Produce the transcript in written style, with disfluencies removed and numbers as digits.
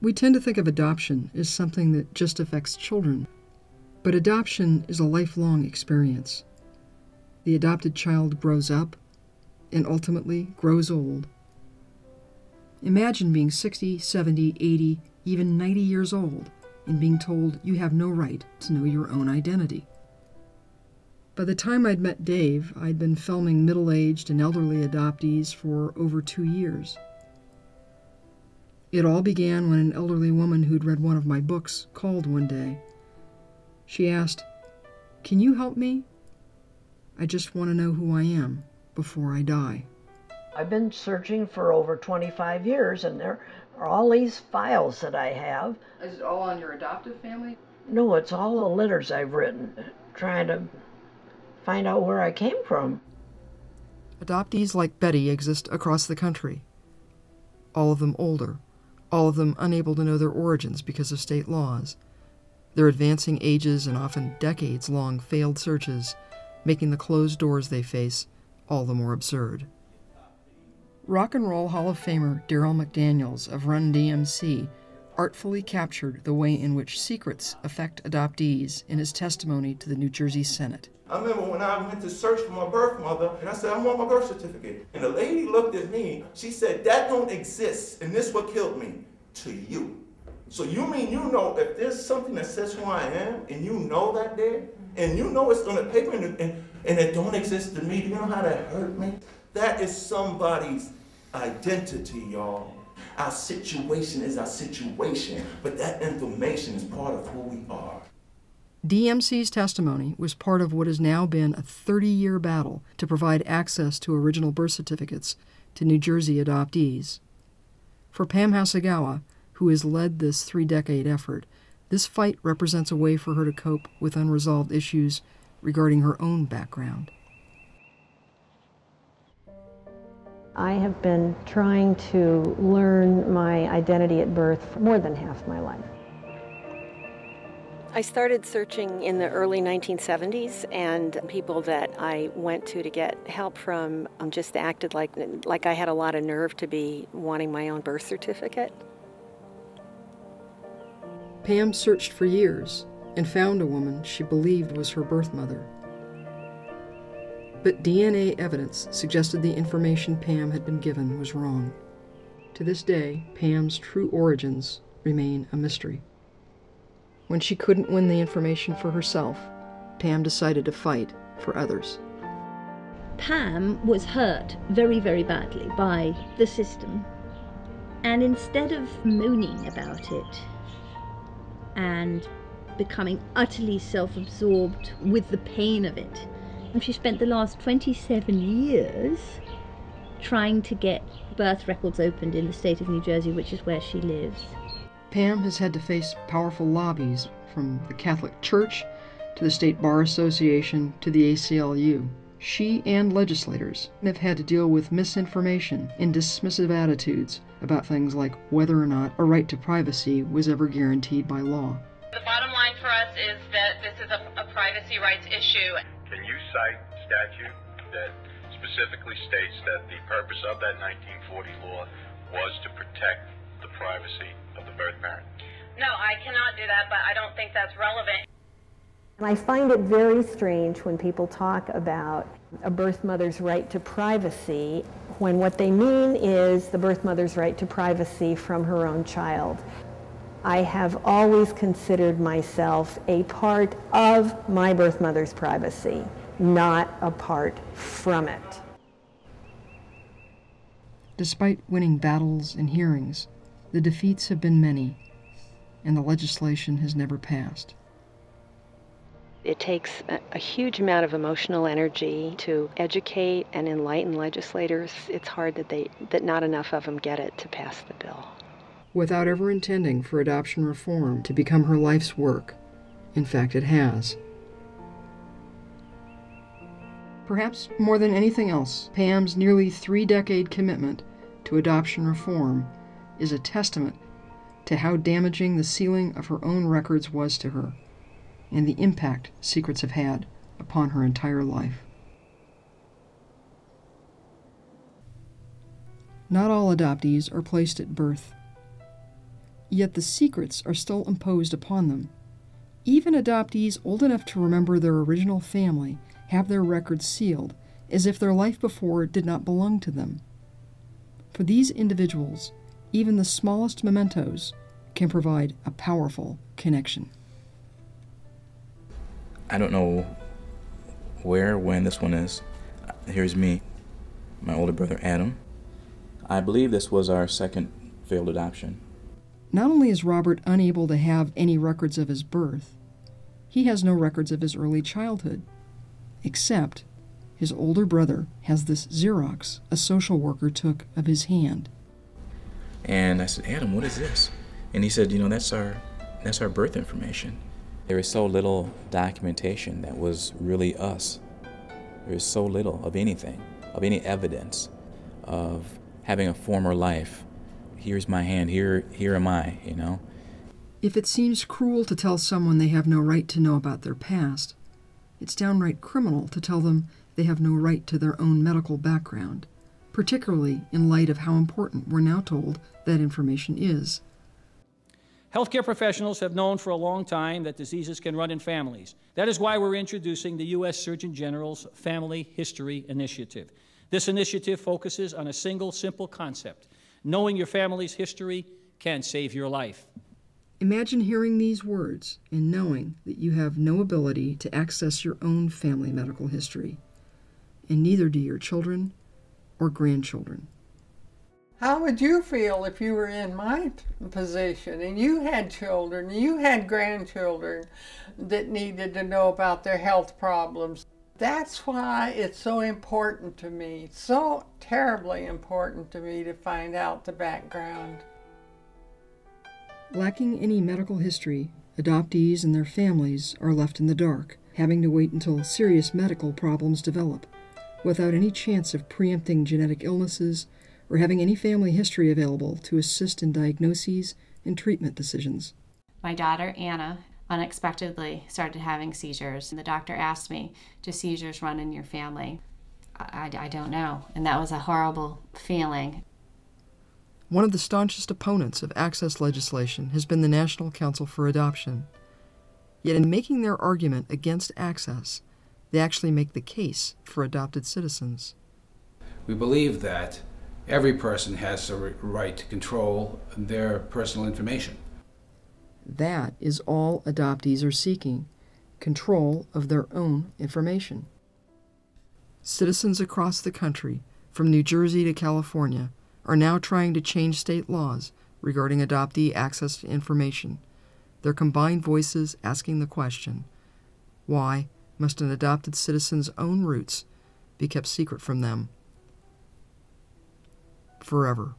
We tend to think of adoption as something that just affects children, but adoption is a lifelong experience. The adopted child grows up and ultimately grows old. Imagine being 60, 70, 80, even 90 years old and being told you have no right to know your own identity. By the time I'd met Dave, I'd been filming middle-aged and elderly adoptees for over 2 years. It all began when an elderly woman who'd read one of my books called one day. She asked, "Can you help me? I just want to know who I am before I die." I've been searching for over 25 years, and there are all these files that I have. Is it all on your adoptive family? No, it's all the letters I've written, trying to find out where I came from. Adoptees like Betty exist across the country. All of them older, all of them unable to know their origins because of state laws. Their advancing ages and often decades-long failed searches, making the closed doors they face all the more absurd. Rock and Roll Hall of Famer Darryl McDaniels of Run DMC artfully captured the way in which secrets affect adoptees in his testimony to the New Jersey Senate. I remember when I went to search for my birth mother, and I said, "I want my birth certificate." And the lady looked at me, she said, "That don't exist, and this what killed me, to you." So you mean you know if there's something that says who I am, and you know that there, and you know it's on the paper, and it don't exist to me, do you know how that hurt me? That is somebody's identity, y'all. Our situation is our situation, but that information is part of who we are. DMC's testimony was part of what has now been a 30-year battle to provide access to original birth certificates to New Jersey adoptees. For Pam Hasegawa, who has led this 3-decade effort, this fight represents a way for her to cope with unresolved issues regarding her own background. I have been trying to learn my identity at birth for more than half my life. I started searching in the early 1970s, and people that I went to get help from just acted like I had a lot of nerve to be wanting my own birth certificate. Pam searched for years and found a woman she believed was her birth mother. But DNA evidence suggested the information Pam had been given was wrong. To this day, Pam's true origins remain a mystery. When she couldn't win the information for herself, Pam decided to fight for others. Pam was hurt very, very badly by the system. And instead of moaning about it and becoming utterly self-absorbed with the pain of it, she spent the last 27 years trying to get birth records opened in the state of New Jersey, which is where she lives. Pam has had to face powerful lobbies from the Catholic Church to the State Bar Association to the ACLU. She and legislators have had to deal with misinformation and dismissive attitudes about things like whether or not a right to privacy was ever guaranteed by law. The bottom line for us is that this is a privacy rights issue. Can you cite statute that specifically states that the purpose of that 1940 law was to protect the privacy of the birth parent? No, I cannot do that, but I don't think that's relevant. And I find it very strange when people talk about a birth mother's right to privacy when what they mean is the birth mother's right to privacy from her own child. I have always considered myself a part of my birth mother's privacy, not apart from it. Despite winning battles and hearings, the defeats have been many, and the legislation has never passed. It takes a huge amount of emotional energy to educate and enlighten legislators. It's hard that not enough of them get it to pass the bill. Without ever intending for adoption reform to become her life's work, in fact it has. Perhaps more than anything else, Pam's nearly 3-decade commitment to adoption reform is a testament to how damaging the sealing of her own records was to her, and the impact secrets have had upon her entire life. Not all adoptees are placed at birth. Yet the secrets are still imposed upon them. Even adoptees old enough to remember their original family have their records sealed, as if their life before did not belong to them. For these individuals, even the smallest mementos can provide a powerful connection. I don't know where, when this one is. Here's me, my older brother Adam. I believe this was our second failed adoption. Not only is Robert unable to have any records of his birth, he has no records of his early childhood, except his older brother has this Xerox a social worker took of his hand. And I said, Adam, what is this? And he said, that's our birth information. There is so little documentation that was really us. There is so little of anything, of any evidence of having a former life. Here's my hand, here am I, If it seems cruel to tell someone they have no right to know about their past, it's downright criminal to tell them they have no right to their own medical background, particularly in light of how important we're now told that information is. Healthcare professionals have known for a long time that diseases can run in families. That is why we're introducing the U.S. Surgeon General's Family History Initiative. This initiative focuses on a single, simple concept. Knowing your family's history can save your life. Imagine hearing these words and knowing that you have no ability to access your own family medical history, and neither do your children or grandchildren. How would you feel if you were in my position and you had children, you had grandchildren that needed to know about their health problems? That's why it's so important to me, so terribly important to me to find out the background. Lacking any medical history, adoptees and their families are left in the dark, having to wait until serious medical problems develop, without any chance of preempting genetic illnesses or having any family history available to assist in diagnoses and treatment decisions. My daughter, Anna, unexpectedly started having seizures, and the doctor asked me, do seizures run in your family? I don't know, and that was a horrible feeling. One of the staunchest opponents of access legislation has been the National Council for Adoption. Yet in making their argument against access, they actually make the case for adopted citizens. We believe that every person has a right to control their personal information. That is all adoptees are seeking, control of their own information. Citizens across the country, from New Jersey to California, are now trying to change state laws regarding adoptee access to information, their combined voices asking the question, why must an adopted citizen's own roots be kept secret from them forever?